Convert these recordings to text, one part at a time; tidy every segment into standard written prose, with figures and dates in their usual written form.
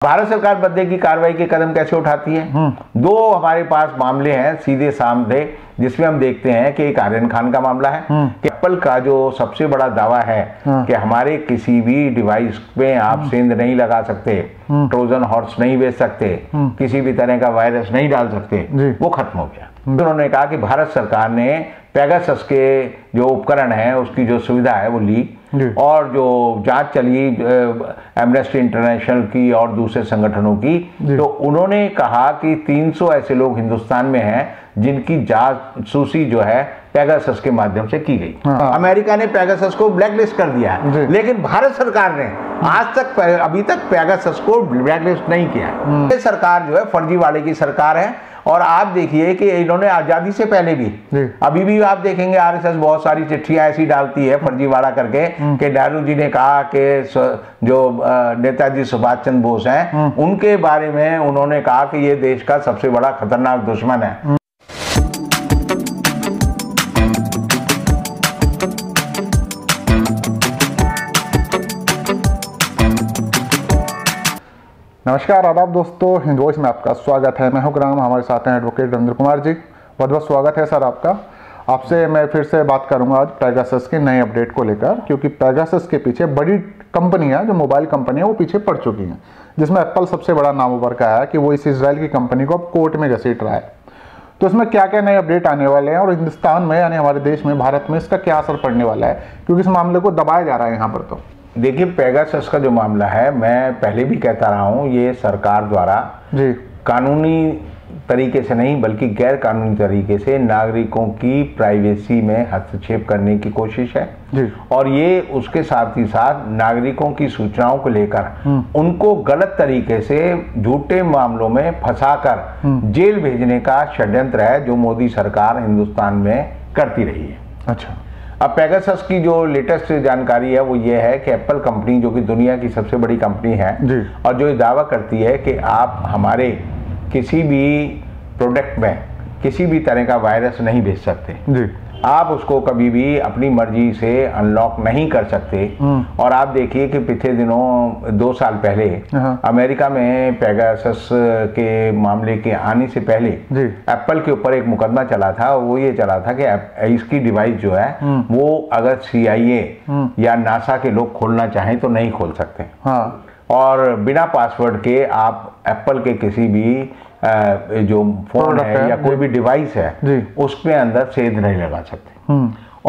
भारत सरकार बदले की कार्रवाई के कदम कैसे उठाती है? दो हमारे पास मामले हैं सीधे सामने, जिसमें हम देखते हैं कि एक आर्यन खान का मामला है कि एप्पल का जो सबसे बड़ा दावा है कि हमारे किसी भी डिवाइस में आप सेंध नहीं लगा सकते, ट्रोजन हॉर्स नहीं बेच सकते, किसी भी तरह का वायरस नहीं डाल सकते, वो खत्म हो गया। उन्होंने कहा कि भारत सरकार ने पेगासस के जो उपकरण है उसकी जो सुविधा है वो ली, और जो जांच चली एमनेस्टी इंटरनेशनल की और दूसरे संगठनों की, तो उन्होंने कहा कि 300 ऐसे लोग हिंदुस्तान में हैं जिनकी जासूसी जो है पेगासस के माध्यम से की गई। अमेरिका ने पेगासस को ब्लैकलिस्ट कर दिया है, लेकिन भारत सरकार ने आज तक अभी तक पेगासस को ब्लैकलिस्ट नहीं किया है। ये सरकार जो है फर्जीवाड़े की सरकार है। और आप देखिए कि इन्होंने आजादी से पहले भी, अभी भी आप देखेंगे आरएसएस बहुत सारी चिट्ठियां ऐसी डालती है फर्जीवाड़ा करके कि नेहरू जी ने कहा कि जो नेताजी सुभाष चंद्र बोस हैं उनके बारे में उन्होंने कहा कि ये देश का सबसे बड़ा खतरनाक दुश्मन है। नमस्कार, आदाब दोस्तों, हिंद वॉइस में आपका स्वागत है। मैं हूं ग्राम, हमारे साथ हैं एडवोकेट रविंद्र कुमार जी। बहुत बहुत स्वागत है सर आपका। आपसे मैं फिर से बात करूंगा आज पेगासस के नए अपडेट को लेकर, क्योंकि पेगासस के पीछे बड़ी कंपनियां, जो मोबाइल कंपनियां, वो पीछे पड़ चुकी हैं, जिसमें एप्पल सबसे बड़ा नाम उभर का है कि वो इस इजराइल की कंपनी को अब कोर्ट में घसीट रहा है। तो इसमें क्या क्या नए अपडेट आने वाले हैं और हिंदुस्तान में यानी हमारे देश में, भारत में इसका क्या असर पड़ने वाला है, क्योंकि इस मामले को दबाया जा रहा है यहाँ पर। तो देखिए, पेगासस का जो मामला है, मैं पहले भी कहता रहा हूँ, ये सरकार द्वारा कानूनी तरीके से नहीं बल्कि गैर कानूनी तरीके से नागरिकों की प्राइवेसी में हस्तक्षेप करने की कोशिश है। और ये उसके साथ ही साथ नागरिकों की सूचनाओं को लेकर उनको गलत तरीके से झूठे मामलों में फंसाकर जेल भेजने का षड्यंत्र है जो मोदी सरकार हिंदुस्तान में करती रही है। अच्छा, अब पेगासस की जो लेटेस्ट जानकारी है वो ये है कि एप्पल कंपनी, जो कि दुनिया की सबसे बड़ी कंपनी है और जो दावा करती है कि आप हमारे किसी भी प्रोडक्ट में किसी भी तरह का वायरस नहीं भेज सकते, आप उसको कभी भी अपनी मर्जी से अनलॉक नहीं कर सकते। और आप देखिए कि पिछले दिनों 2 साल पहले अमेरिका में पेगासस के मामले के आने से पहले एप्पल के ऊपर एक मुकदमा चला था। वो ये चला था कि इसकी डिवाइस जो है वो अगर CIA या नासा के लोग खोलना चाहें तो नहीं खोल सकते। और बिना पासवर्ड के आप एप्पल के किसी भी जो फोन है या कोई भी डिवाइस है उसमें अंदर सेंध नहीं लगा सकते।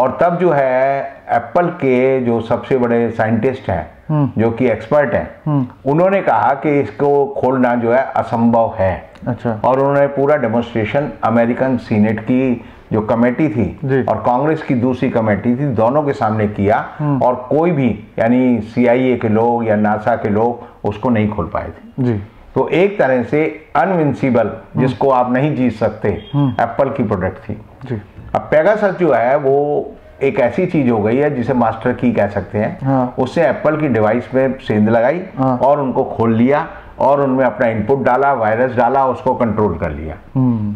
और तब जो है एप्पल के जो सबसे बड़े साइंटिस्ट हैं, जो कि एक्सपर्ट हैं, उन्होंने कहा कि इसको खोलना जो है असंभव है। अच्छा। और उन्होंने पूरा डेमोन्स्ट्रेशन अमेरिकन सीनेट की जो कमेटी थी और कांग्रेस की दूसरी कमेटी थी, दोनों के सामने किया, और कोई भी यानी CIA के लोग या नासा के लोग उसको नहीं खोल पाए थे। तो एक तरह से अनविंसिबल, जिसको आप नहीं जीत सकते, एप्पल की प्रोडक्ट थी। अब पेगासस जो है वो एक ऐसी चीज हो गई है जिसे मास्टर की कह सकते हैं। उससे एप्पल की डिवाइस में सेंध लगाई और उनको खोल लिया और उनमें अपना इनपुट डाला, वायरस डाला, उसको कंट्रोल कर लिया।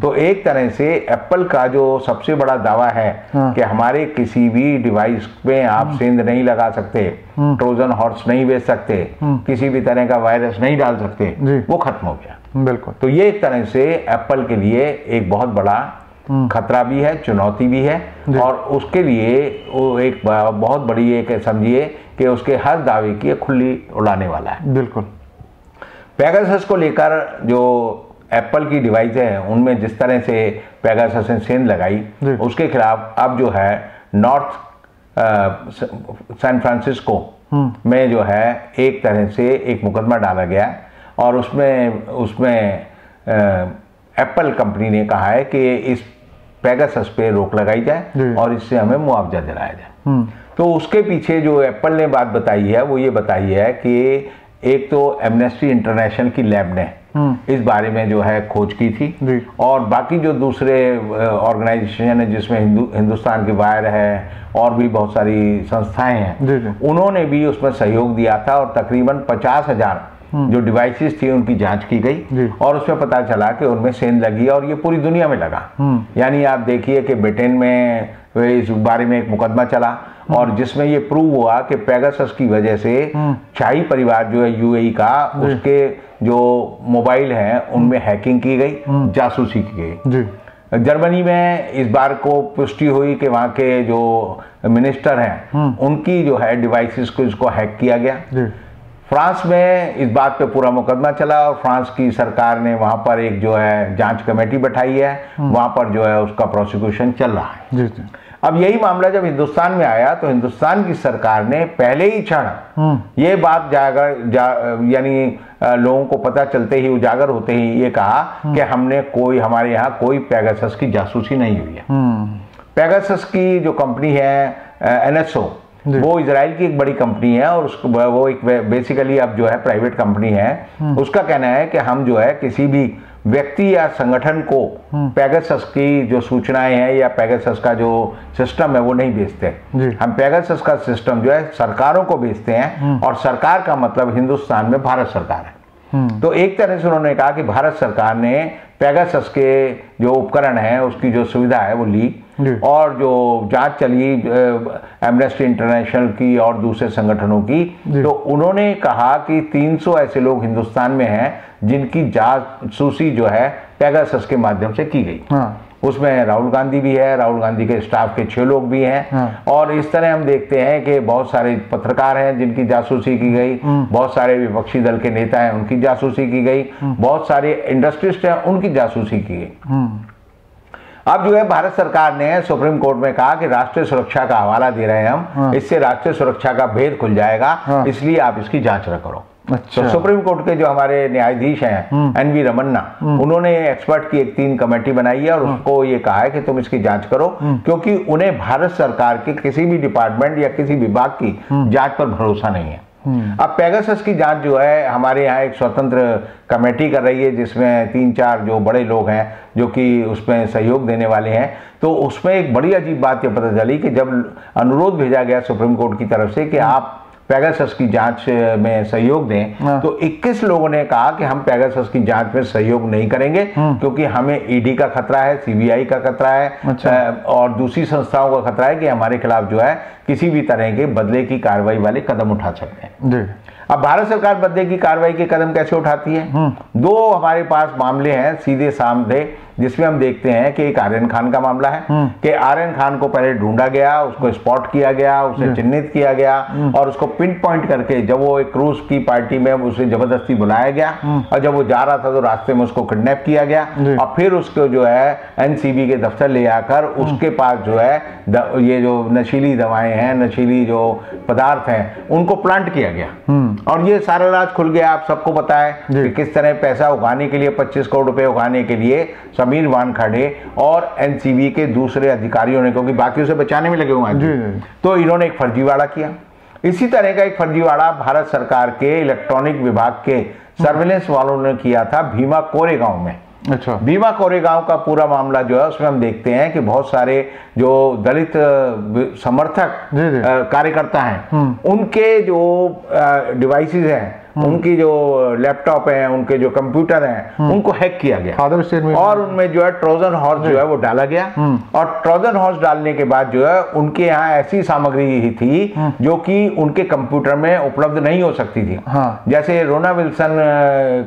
तो एक तरह से एप्पल का जो सबसे बड़ा दावा है कि हमारे किसी भी डिवाइस में आप सेंध नहीं लगा सकते, ट्रोजन हॉर्स नहीं बेच सकते, किसी भी तरह का वायरस नहीं डाल सकते, वो खत्म हो गया। बिल्कुल। तो ये एक तरह से एप्पल के लिए एक बहुत बड़ा खतरा भी है, चुनौती भी है, और उसके लिए वो एक बहुत बड़ी एक समझिए कि उसके हर दावे की खुली उड़ाने वाला है। बिल्कुल। पेगासस को लेकर जो एप्पल की डिवाइस है उनमें जिस तरह से पेगासस ने सेंध लगाई, उसके खिलाफ अब जो है नॉर्थ सैन फ्रांसिस्को में जो है एक तरह से एक मुकदमा डाला गया, और उसमें एप्पल कंपनी ने कहा है कि इस पेगासस पे रोक लगाई जाए और इससे हमें मुआवजा दिलाया जाए। तो उसके पीछे जो एप्पल ने बात बताई है वो ये बताई है कि एक तो एमनेस्टी इंटरनेशनल की लैब ने इस बारे में जो है खोज की थी, और बाकी जो दूसरे ऑर्गेनाइजेशन है जिसमें हिंदुस्तान की वायर है और भी बहुत सारी संस्थाएं हैं, उन्होंने भी उसमें सहयोग दिया था, और तकरीबन 50,000 जो डिवाइसेस थी उनकी जांच की गई, और उसमें पता चला कि उनमें सेंध लगी, और ये पूरी दुनिया में लगा। यानी आप देखिए कि ब्रिटेन में इस बारे में एक मुकदमा चला, और जिसमें ये प्रूव हुआ कि पेगासस की वजह से शाही परिवार जो है यूएई का, उसके जो मोबाइल हैं उनमें हैकिंग की गई, जासूसी की गई। जर्मनी में इस बार को पुष्टि हुई कि वहाँ के जो मिनिस्टर हैं उनकी जो है डिवाइसेस को इसको हैक किया गया। फ्रांस में इस बात पे पूरा मुकदमा चला और फ्रांस की सरकार ने वहाँ पर एक जो है जांच कमेटी बैठाई है, वहाँ पर जो है उसका प्रोसिक्यूशन चल रहा है। अब यही मामला जब हिंदुस्तान में आया तो हिंदुस्तान की सरकार ने पहले ही क्षण ये बात यानी लोगों को पता चलते ही, उजागर होते ही ये कहा कि हमारे यहाँ कोई पेगासस की जासूसी नहीं हुई है। पेगासस की जो कंपनी है NSO, वो इजराइल की एक बड़ी कंपनी है और वो एक बेसिकली अब जो है प्राइवेट कंपनी है। उसका कहना है कि हम जो है किसी भी व्यक्ति या संगठन को पेगासस की जो सूचनाएं हैं या पेगासस का जो सिस्टम है वो नहीं बेचते। हम पेगासस का सिस्टम जो है सरकारों को बेचते हैं, और सरकार का मतलब हिंदुस्तान में भारत सरकार है। तो एक तरह से उन्होंने कहा कि भारत सरकार ने पेगासस के जो उपकरण है उसकी जो सुविधा है वो ली, और जो जांच चली एमनेस्टी इंटरनेशनल की और दूसरे संगठनों की, तो उन्होंने कहा कि 300 ऐसे लोग हिंदुस्तान में हैं जिनकी जासूसी जो है पेगासस के माध्यम से की गई। उसमें राहुल गांधी भी है, राहुल गांधी के स्टाफ के 6 लोग भी हैं। और इस तरह हम देखते हैं कि बहुत सारे पत्रकार हैं जिनकी जासूसी की गई, बहुत सारे विपक्षी दल के नेता हैं उनकी जासूसी की गई, बहुत सारे इंडस्ट्रिस्ट हैं उनकी जासूसी की गई। अब जो है भारत सरकार ने सुप्रीम कोर्ट में कहा कि राष्ट्रीय सुरक्षा का हवाला दे रहे हैं हम, इससे राष्ट्रीय सुरक्षा का भेद खुल जाएगा, इसलिए आप इसकी जांच न करो। तो सुप्रीम कोर्ट के जो हमारे न्यायाधीश हैं NV रमन्ना, उन्होंने एक्सपर्ट की एक 3 कमेटी बनाई है और उसको ये कहा है कि तुम इसकी जांच करो, क्योंकि उन्हें भारत सरकार के किसी भी डिपार्टमेंट या किसी विभाग की जांच पर भरोसा नहीं है। अब पेगासस की जांच जो है हमारे यहाँ एक स्वतंत्र कमेटी कर रही है, जिसमें 3-4 जो बड़े लोग हैं जो कि उसमें सहयोग देने वाले हैं। तो उसमें एक बड़ी अजीब बात ये पता चली कि जब अनुरोध भेजा गया सुप्रीम कोर्ट की तरफ से कि आप पेगासस की जांच में सहयोग दें, तो 21 लोगों ने कहा कि हम पेगासस की जांच में सहयोग नहीं करेंगे, क्योंकि हमें ED का खतरा है, CBI का खतरा है, और दूसरी संस्थाओं का खतरा है कि हमारे खिलाफ जो है किसी भी तरह के बदले की कार्रवाई वाले कदम उठा सकते हैं। अब भारत सरकार बदले की कार्रवाई के कदम कैसे उठाती है? 2 हमारे पास मामले हैं सीधे सामने, जिसमें हम देखते हैं कि एक आर्यन खान का मामला है कि आर्यन खान को पहले ढूंढा गया, उसको स्पॉट किया गया, उसे चिन्हित किया गया और उसको पिन पॉइंट करके जब वो एक क्रूज की पार्टी में उसे जबरदस्ती बुलाया गया और जब वो जा रहा था तो रास्ते में उसको किडनैप किया गया और फिर उसको जो है NCB के दफ्तर ले आकर उसके पास जो है ये जो नशीली दवाएं हैं, नशीली जो पदार्थ हैं, उनको प्लांट किया गया और ये सारा राज खुल गया। आप सबको पता है कि किस तरह पैसा उगाने के लिए 25 करोड़ रुपए उगाने के लिए समीर वानखेड़े और NCB के दूसरे अधिकारियों ने, क्योंकि बाकी उसे बचाने में लगे हुए हैं, तो इन्होंने एक फर्जीवाड़ा किया। इसी तरह का एक फर्जीवाड़ा भारत सरकार के इलेक्ट्रॉनिक विभाग के सर्विलेंस वालों ने किया था भीमा कोरेगांव में। अच्छा, भीमा कोरेगांव का पूरा मामला जो है उसमें हम देखते हैं कि बहुत सारे जो दलित समर्थक कार्यकर्ता हैं उनके जो डिवाइसेस हैं, उनकी जो लैपटॉप हैं, उनके जो कंप्यूटर हैं, उनको हैक किया गया और उनमें जो है ट्रोजन हॉर्स जो है वो डाला गया और ट्रोजन हॉर्स डालने के बाद जो है उनके यहाँ ऐसी सामग्री ही थी जो कि उनके कंप्यूटर में उपलब्ध नहीं हो सकती थी। जैसे रोना विल्सन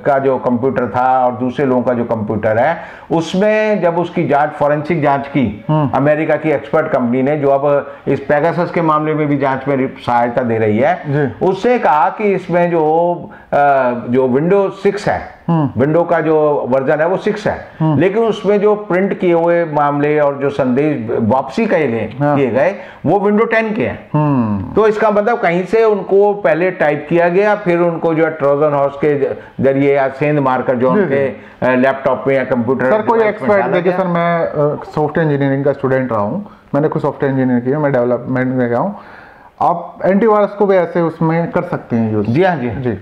का जो कंप्यूटर था और दूसरे लोगों का जो कंप्यूटर है, उसमें जब उसकी जांच, फॉरेंसिक जांच की अमेरिका की एक्सपर्ट कंपनी ने, जो अब इस पेगासस के मामले में भी जांच में सहायता दे रही है, उससे कहा कि इसमें जो विंडो 6 है, विंडो का जो वर्जन है वो 6 है, लेकिन उसमें जो प्रिंट किए हुए मामले और जो संदेश वापसी किए गए वो विंडो 10 के हैं। तो इसका मतलब कहीं से उनको पहले टाइप किया गया, फिर उनको जो है ट्रोजन हॉर्स के जरिए या सेंध मारकर जो उनके लैपटॉप पे या कंप्यूटर। सर कोई एक्सपर्ट देखिए, सर मैं सॉफ्टवेयर इंजीनियरिंग का स्टूडेंट रहा हूँ, मैंने खुद सॉफ्टवेयर इंजीनियर किया, मैं डेवलपमेंट में गया हूँ। आप एंटीवायरस को भी ऐसे उसमें कर सकते हैं यूज? जी हाँ जी।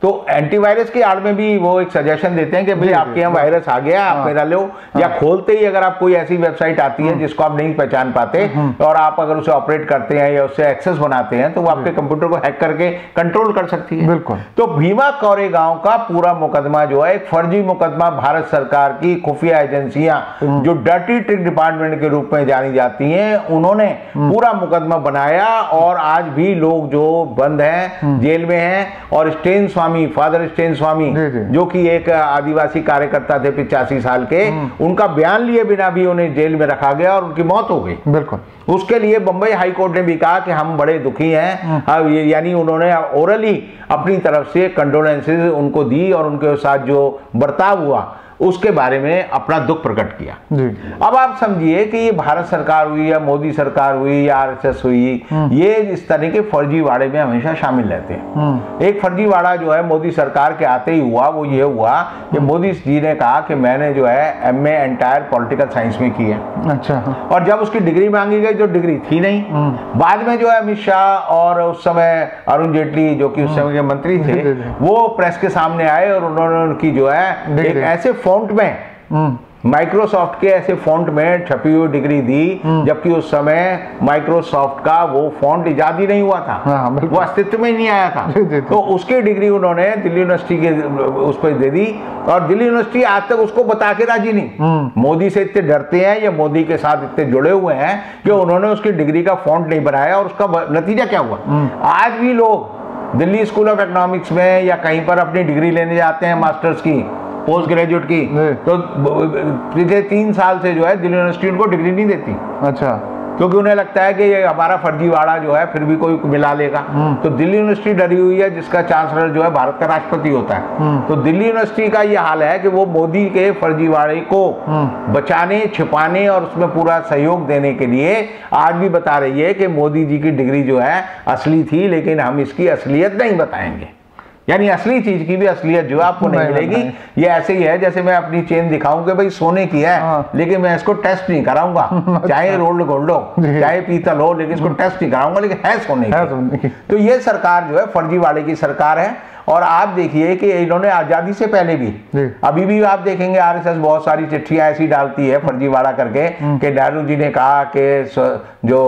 तो एंटीवायरस की आड़ में भी वो एक सजेशन देते हैं कि भाई आपके यहाँ वायरस आ गया, आप मेरा लो, या खोलते ही अगर आप कोई ऐसी वेबसाइट आती है जिसको आप नहीं पहचान पाते और आप अगर उसे ऑपरेट करते हैं या उससे एक्सेस बनाते हैं तो वो आपके कंप्यूटर को हैक करके कंट्रोल कर सकती है। बिल्कुल। तो भीमा कोरेगांव का पूरा मुकदमा जो है एक फर्जी मुकदमा, भारत सरकार की खुफिया एजेंसियां जो डर्टी ट्रिक डिपार्टमेंट के रूप में जानी जाती हैं, उन्होंने पूरा मुकदमा बनाया और आज भी लोग जो बंद हैं, जेल में हैं, और स्टेन स्वामी, फादर स्टेन स्वामी जो कि एक आदिवासी कार्यकर्ता थे 85 साल के, उनका बयान लिए बिना भी उन्हें जेल में रखा गया और उनकी मौत हो गई। बिल्कुल। उसके लिए बंबई हाई कोर्ट ने भी कहा कि हम बड़े दुखी हैं, यानी उन्होंने ओरली अपनी तरफ से कंडोलेंसेज उनको दी और उनके साथ जो बर्ताव हुआ उसके बारे में अपना दुख प्रकट किया जी। अब आप समझिए कि ये भारत सरकार हुई या मोदी सरकार हुई या आरएसएस हुई, ये इस तरह के फर्जीवाड़े में हमेशा शामिल रहते हैं। एक फर्जीवाड़ा जो है मोदी सरकार के आते ही हुआ, वो ये हुआ कि मोदी जी ने कहा कि मैंने जो है एमए एंटायर पॉलिटिकल साइंस में की है। अच्छा। और जब उसकी डिग्री मांगी गई तो डिग्री थी नहीं। बाद में जो है अमित शाह और उस समय अरुण जेटली जो कि उस समय के मंत्री थे, वो प्रेस के सामने आए और उन्होंने उनकी जो है एक ऐसे फॉन्ट में, माइक्रोसॉफ्ट के ऐसे फॉन्ट में छपी हुई डिग्री दी, जबकि उस समय माइक्रोसॉफ्ट का वो फॉन्ट इजाद ही नहीं हुआ था, वो अस्तित्व में नहीं आया था। तो उसकी डिग्री उन्होंने दिल्ली यूनिवर्सिटी के उस पर दे दी और दिल्ली यूनिवर्सिटी आज तक उसको बता के राजी नहीं। मोदी से इतने डरते हैं या मोदी के साथ इतने जुड़े हुए हैं कि उन्होंने उसकी डिग्री का फॉन्ट नहीं बनाया। और उसका नतीजा क्या हुआ, आज भी लोग दिल्ली स्कूल ऑफ इकोनॉमिक्स में या कहीं पर अपनी डिग्री लेने जाते हैं मास्टर्स की, पोस्ट ग्रेजुएट की, तो पिछले 3 साल से जो है दिल्ली यूनिवर्सिटी उनको डिग्री नहीं देती। अच्छा। क्योंकि उन्हें लगता है कि ये हमारा फर्जीवाड़ा जो है फिर भी कोई मिला लेगा। तो दिल्ली यूनिवर्सिटी डरी हुई है, जिसका चांसलर जो है भारत का राष्ट्रपति होता है। तो दिल्ली यूनिवर्सिटी का ये हाल है कि वो मोदी के फर्जीवाड़े को बचाने, छिपाने और उसमें पूरा सहयोग देने के लिए आज भी बता रही है कि मोदी जी की डिग्री जो है असली थी, लेकिन हम इसकी असलियत नहीं बताएंगे। यानी असली चीज की भी असलियत जो आपको नहीं मिलेगी। ये ऐसे ही है जैसे मैं अपनी चेन दिखाऊं कि भाई सोने की है, लेकिन मैं इसको टेस्ट नहीं कराऊंगा, चाहे रोल्ड गोल्ड हो, चाहे पीतल हो, लेकिन इसको टेस्ट नहीं कराऊंगा, लेकिन है सोने की। तो ये सरकार जो है फर्जीवाड़े की सरकार है। और आप देखिए कि इन्होंने आजादी से पहले भी, अभी भी आप देखेंगे आरएसएस बहुत सारी चिट्ठियां ऐसी डालती है फर्जीवाड़ा करके कि नेहरू जी ने कहा कि जो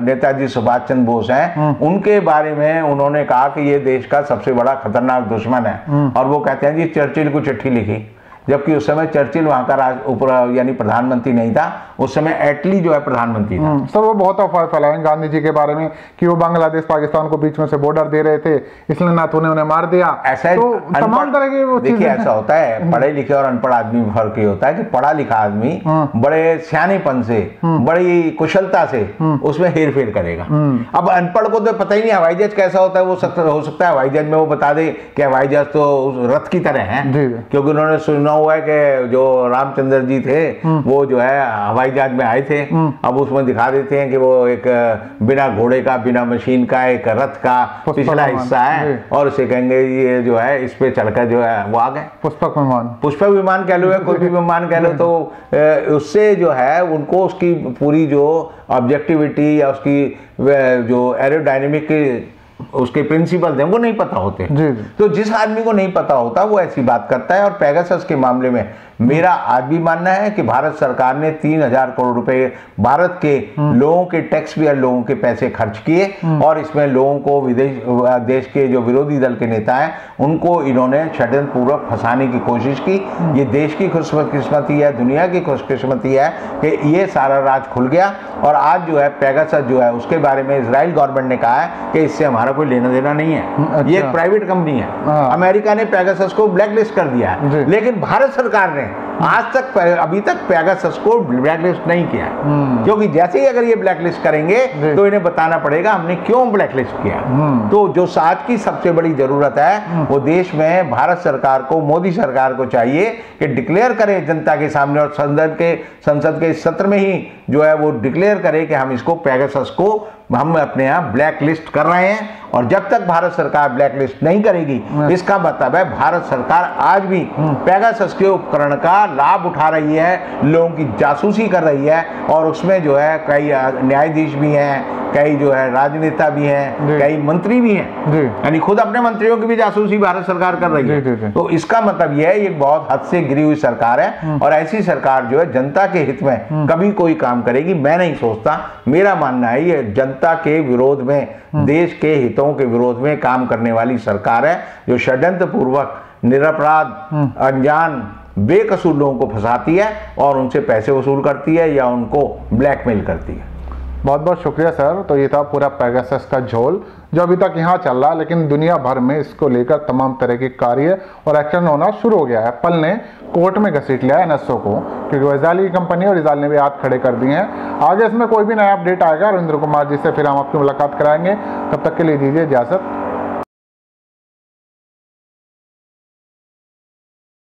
नेताजी सुभाष चंद्र बोस हैं उनके बारे में उन्होंने कहा कि ये देश का सबसे बड़ा खतरनाक दुश्मन है। और वो कहते हैं जी चर्चिल को चिट्ठी लिखी, जबकि उस समय चर्चिल वहां का यानी प्रधानमंत्री नहीं था, उस समय एटली जो है प्रधानमंत्री था। सर वो बहुत अफवाह फैलाए गांधी जी के बारे में कि वो बांग्लादेश पाकिस्तान को बीच में से बॉर्डर दे रहे थे, इसलिए नाथों ने उन्हें मार दिया। ऐसा तो तमाम तरह के वो देखिए ऐसा होता है, पढ़े लिखे और अनपढ़ आदमी में फर्क ये होता है कि पढ़ा लिखा आदमी बड़े सियानेपन से, बड़ी कुशलता से उसमें हेर फेर करेगा। अब अनपढ़ को तो पता ही नहीं हवाई जहाज कैसा होता है, वो हो सकता है हवाई जहाज में वो बता दे कि हवाई जहाज तो रथ की तरह है, क्योंकि उन्होंने सुना हुआ है कि जो रामचंद्र जी थे वो जो है हवाई जहाज में आए थे। अब उसमें दिखा देते हैं कि वो एक बिना घोड़े का, बिना मशीन का एक रथ का पिछला हिस्सा है और उसे कहेंगे ये जो है इस पे चढ़कर जो है वो आ गए। पुष्पक विमान कह लो या कोई भी विमान कह लो, तो उससे जो है उनको उसकी पूरी जो ऑब्जेक्टिविटी या उसकी जो एरोडायनेमिक उसके प्रिंसिपल हैं वो नहीं पता होते। तो जिस आदमी को नहीं पता होता वो ऐसी बात करता है। और पेगासस के मामले में मेरा आज भी मानना है कि भारत सरकार ने 3000 करोड़ रुपए भारत के लोगों के टैक्स पेयर लोगों के पैसे खर्च किए और इसमें लोगों को देश के जो विरोधी दल के नेता हैं उनको इन्होंने षड्यंत्र पूर्वक फंसाने की कोशिश की। ये देश की खुशकिस्मती है, दुनिया की खुशकिस्मती है कि ये सारा राज खुल गया। और आज जो है पेगासस जो है उसके बारे में इजराइल गवर्नमेंट ने कहा है कि इससे हमारा कोई लेना देना नहीं है। ये एक प्राइवेट कंपनी है। अमेरिका ने पेगासस को ब्लैकलिस्ट कर दिया है, लेकिन भारत सरकार ने आज तक अभी तक पेगासस को ब्लैकलिस्ट नहीं किया, क्योंकि जैसे ही अगर ये ब्लैकलिस्ट करेंगे तो इन्हें बताना पड़ेगा हमने क्यों ब्लैकलिस्ट किया। तो जो आज की सबसे बड़ी जरूरत है वो देश में भारत सरकार को, मोदी सरकार को चाहिए कि डिक्लेयर करे जनता के सामने और संसद के सत्र में ही जो है वो डिक्लेयर करे कि हम इसको पेगासस को हम अपने यहाँ ब्लैक लिस्ट कर रहे हैं। और जब तक भारत सरकार ब्लैक लिस्ट नहीं करेगी, इसका मतलब है भारत सरकार आज भी पेगासस के उपकरण का लाभ उठा रही है, लोगों की जासूसी कर रही है, और उसमें जो है कई न्यायाधीश भी हैं, कई जो है राजनेता भी हैं, कई मंत्री भी हैं, यानी खुद अपने मंत्रियों की भी जासूसी भारत सरकार कर रही है। तो इसका मतलब यह है ये बहुत हद से गिरी हुई सरकार है, और ऐसी सरकार जो है जनता के हित में कभी कोई काम करेगी मैं नहीं सोचता। मेरा मानना है ये जनता के विरोध में, देश के हितों के विरोध में काम करने वाली सरकार है, जो षड्यंत्र पूर्वक निरपराध अनजान बेकसूर लोगों को फंसाती है और उनसे पैसे वसूल करती है या उनको ब्लैकमेल करती है। बहुत बहुत शुक्रिया सर। तो ये था पूरा पेगासस का झोल जो अभी तक यहाँ चल रहा है, लेकिन दुनिया भर में इसको लेकर तमाम तरह के कार्य और एक्शन होना शुरू हो गया है। एप्पल ने कोर्ट में घसीट लिया है एनएसओ को, क्योंकि वो इजरायली कंपनी और इजरायल ने भी हाथ खड़े कर दिए हैं। आगे इसमें कोई भी नया अपडेट आएगा रविंद्र कुमार जी से फिर हम आपकी मुलाकात कराएंगे। तब तक के लिए दीजिए इजाजत।